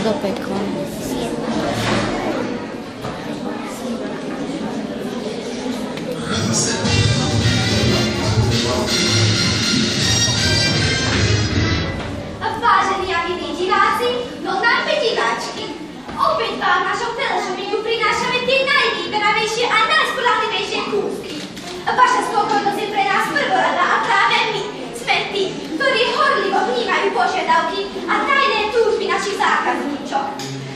do pekla. Vážení a milí diváci, no nápeti diváčky, opäť vám v našom telešopingu prinášame tie najvýberavejšie a najspoľahlivejšie kúsky. Vaša spokojnosť je pre nás prvoradá a práve my sme tí, ktorí horlivo vnímajú požiadavky a tajné túžby našich zákazníčok.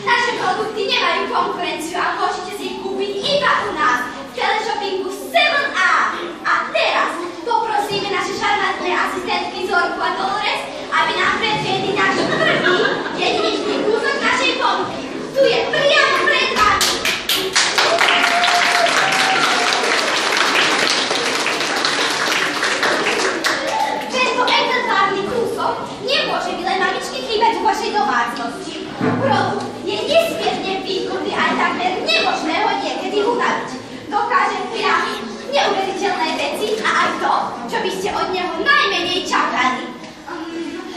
Naše produkty nemajú konkurenciu a môžete si ich kúpiť iba u nás v telešopingu 7A. A teraz poprosíme naše šarmantné asistentky Zorku a Dolores, aby nám predviedli náš prvý jedinečný kúsok našej ponuky. Tu je priamo pred vami. Tento exemplárny kúsok nemôže byť len maličky chýbať vo vašej domácnosti. Produkt je nesmierne výkonný aj takmer nemožné ho niekedy unaviť. Dokáže priamy neuveriteľné veci a aj to, čo by ste od neho najmenej čakali.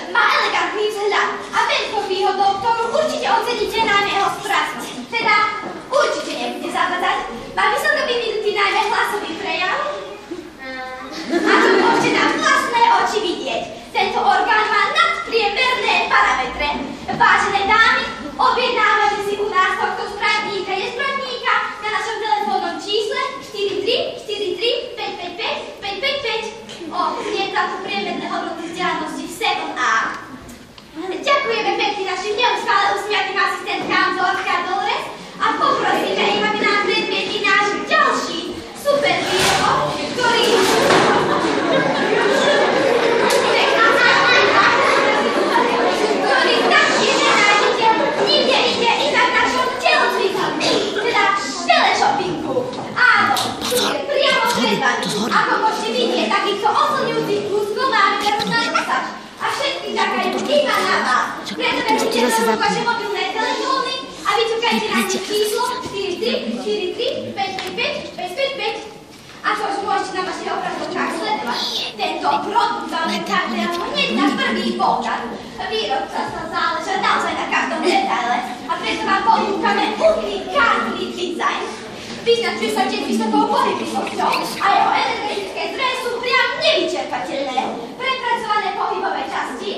Má elegantný vzhľad a veľkou výhodou, ktorú určite oceníte najmä jeho spravu. Teda určite nebude zavádzať. Má vysoko vyvinutý najmä hlasový prejav. A to môžete na vlastné oči vidieť. Tento orgán má nadpriemerné parametre. Vážené dámy, objednávajte si u nás tohto správníka na našom telefónnom čísle 43 555 555. Je táto priemerné hodnoty vzdialenosti 7A. Ďakujeme pekne našim neustále usmiatým asistentkám Zorka a Dolores a poprosíme ich, aby nám predviedli náš ďalší super výrobok, ktorý taktiež nenájdete nikde inde iba v našom telocviku, teda telešopingu. Áno, tu je priamo pred vami. Ako môžete vidieť, takýchto oslňujúcich kúskov máme personálny masáž a všetky čakajú iba na vás. Preto vezmite do rúk vaše mobilné telefóny a vyťukajte na nich číslo 43 555 555. Ako už môžete na vašich obrazovkách sledovať, tento produkt vám nekáže hneď na prvý pohľad. Výrobca sa záleží naozaj na každom detaile a preto vám ponúkame unikátny dizajn. Vyznačuje sa tiež vysokou pohyblivosťou a jeho energetické zdroje sú priam nevyčerpateľné. Prepracované pohybové časti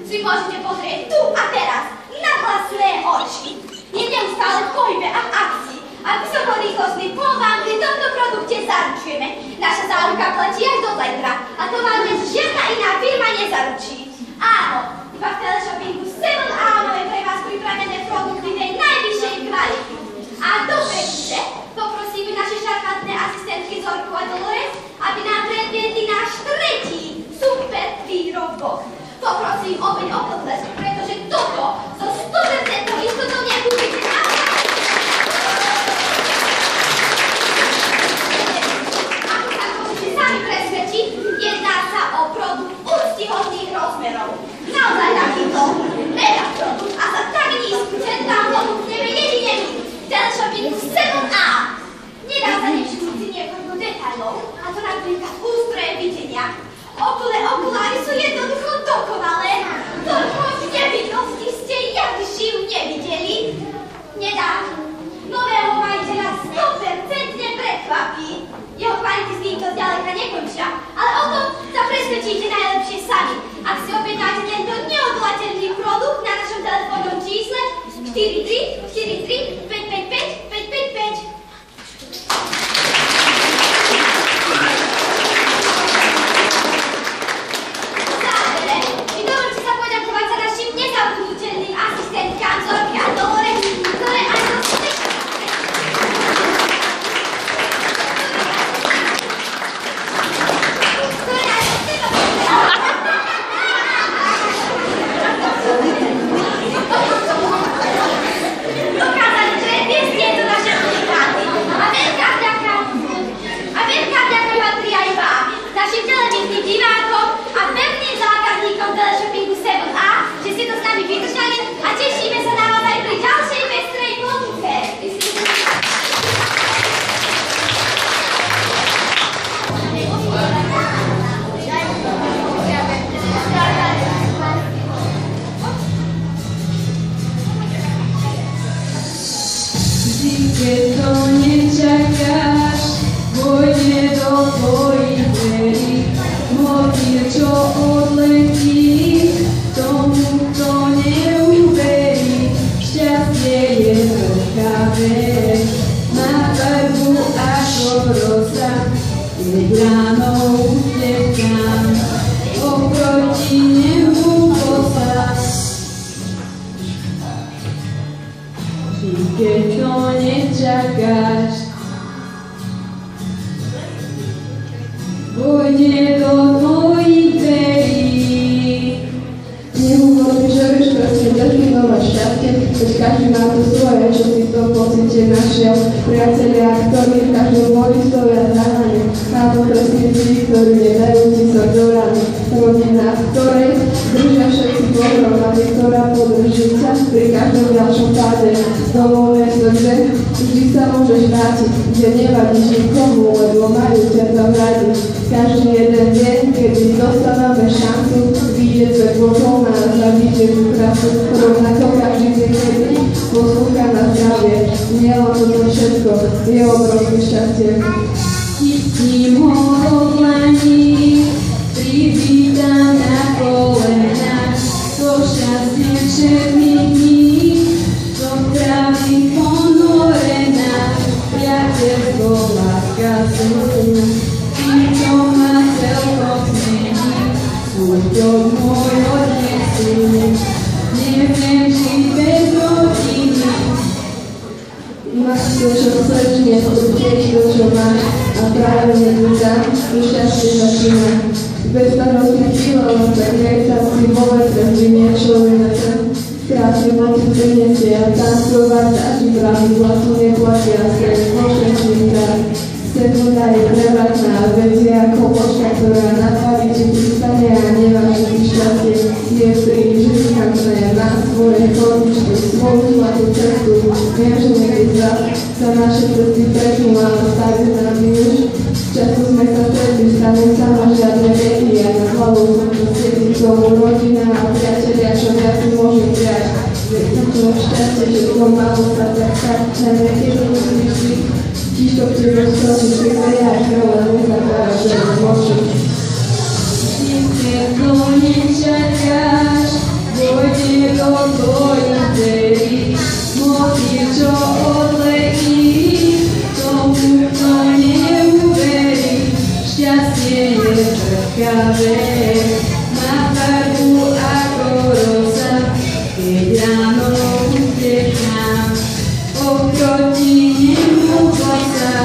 si môžete pozrieť tu a teraz na vlastné oči. Je neustále v pohybe a v akcii a vysokorýchlostný pol vám pri tomto produkte zaručujeme. Naša záruka platí až do zajtra a to vám dnes žiadna iná firma nezaručí. Áno, iba v telešopingu 7A máme pre vás pripravené produkty tej najvyššej kvality. A dobre ide, poprosíme naše šarmantné asistentky Zorku a Dolores, aby nám predviedli náš tretí super výrobok. Poprosím opäť o potlesk, pretože toto so 100% istotou nekúpite na ako sa môžete sami presvedčiť, jedná sa o produkt úctyhodných rozmerov. Naozaj takýto mega produkt a za tak nízku cenu vám ponúkneme jedine my. Telešopingu 7A. Nedá sa nevšimnúť si niekoľko detailov, a to napríklad ústroje videnia. Okuláry sú jednoducho dokonalé. Toľko nebytnosti ste Javišiu nevideli. Nedá. Nového majiteľa 100% prekvapí. Jeho kvality s týmto zďaleka nekončia, ale o tom sa presvedčíte najlepšie sami. Ak si objednáte tento neodolateľný produkt na našom telefónnom čísle 43 555 555. Zábere, mi dovolte sa poďakovať za našim nezabudnutelným asistentkám Zorky a Dolores, ktoré aj zo dokázali čo odletí, tomu, kto neuverí, šťastie je vrchavé, má farbu ako rosa, keď ráno utekám, oproti nemu posa. Vždy, keď to nečakáš, vojde do tvojich dverí. Nehovorím, že vieš, proste definovať šťastie, veď každý má to svoje, čo si v tom pocite našiel. Priatelia, ktorí v každom boli stoja zahane, alebo trestníci, ktorí nedajú ti sa do rany. Rodina, v ktorej držia všetci pohromady, ktorá podrží ťa pri každom ďalšom páde. Domové srdce, vždy sa môžeš vrátiť, kde nevadíš nikomu, lebo majú ťa tam radi. Každý jeden deň, kedy dostávame šancu, vyjde svet Božou nás a vyjde tú krásu, rovnako každý deň, kedy poslúcha na zdravie. Nielen toto všetko, je obrovské šťastie. Chytím ho do dlaní, privítam na kolenách, to šťastie všetkých dní, som trávi ponorená, priateľsko, láska, srdcu, ty, čo ma celkom zmení, súďok môj odnesú, neviem žiť bez rodiny. Máš to, čo chceš, nechteš to, čo máš, a práve nedúdam, že šťastie začína. Bez starosti chvíľou, tak nech sa si vo vetre zvinie človeka. Krásne moci prinesie a tancovať každý pravý vlasu neplatia se vo všetkých krát. Sekunda je prevratná, veď je ako počka, ktorá na tvári ti pristane a neváži ti šťastie. Je príliš riskantné, má svoje chodničky, svoju zlatú cestu. Viem, že niekedy sa naše cesty pretnú, ale stále s nami už. Často sme sa stretli, stane sa na žiadne veky a na hlavu som to svieti k tomu rodina a priatelia, čo viac si môžem prijať. Veď som to šťastie, že to malo sa tak na niekedy myslí. Ticho v tebe stojí pri vejách, ale nezaklára, že to môžu. Keď to nečakáš, vojde do tvojich dverí, motív, čo odletí, tomu, kto neuverí, šťastie je vrchavé, má farbu ako rosa, keď ráno utekám, oproti nemu posa.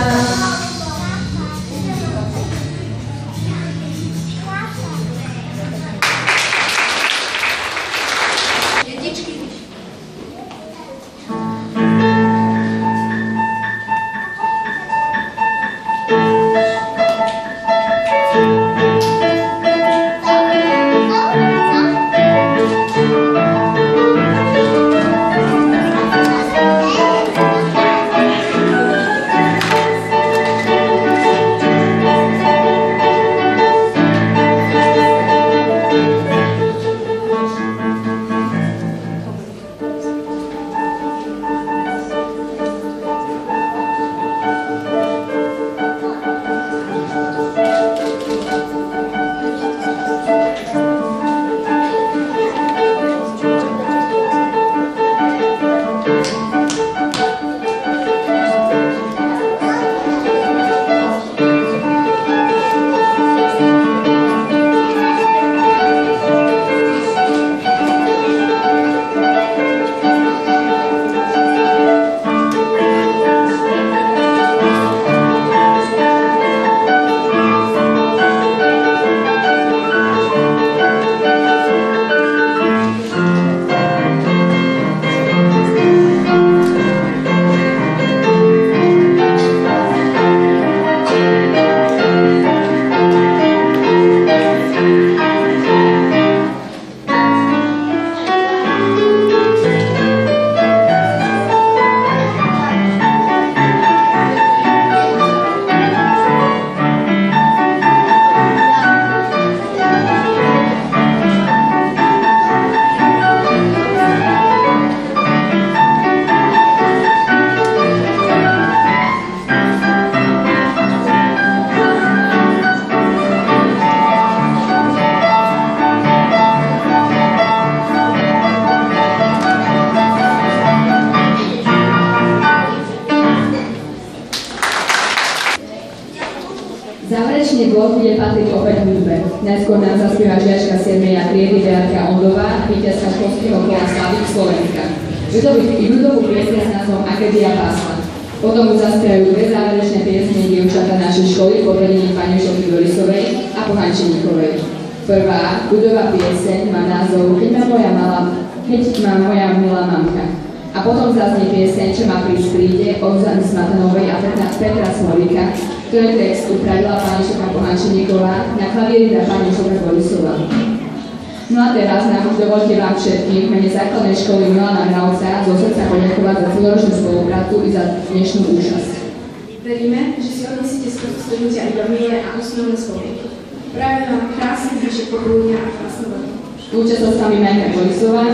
opäť hudbe. Najskôr nám zaspieva žiačka 7. triedy Beatka Ondová, víťazka školského kola Slavík Slovenska. Ľudovú piesň s názvom Akedia pásla. Potom už zaspievajú dve záverečné piesne dievčatá našej školy pod vedením pani Šofy Dorisovej a Pohančeníkovej. Prvá, ľudová pieseň má názov Keď má moja milá mamka. A potom zaznie pieseň, čo má prísť príde od Zuzany Smatanovej a Petra Smolíka, ktorý text upravila pani Šofka Pohančeníková, na klavíri dá pani Šofka Dorisová. No a teraz nám už dovolte vám všetkým v mene základnej školy Milana Mravca zo srdca poďakovať za celoročnú spoluprácu i za dnešnú účasť. Veríme, že si odnesíte z tohto stretnutia iba milé a úsmevné spomienky. Práve vám krásny zvyšok popoludnia a krásnu vodu. Účasť sa s vami Majka Borisová.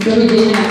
Dovidenia.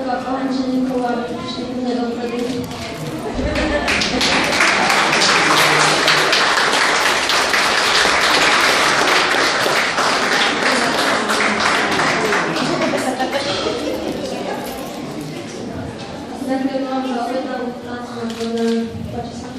Vám ohenženíkov, aby prišli ku mne dopredu. Ďakujem vám za objednanú prácu na programe. Páči sa.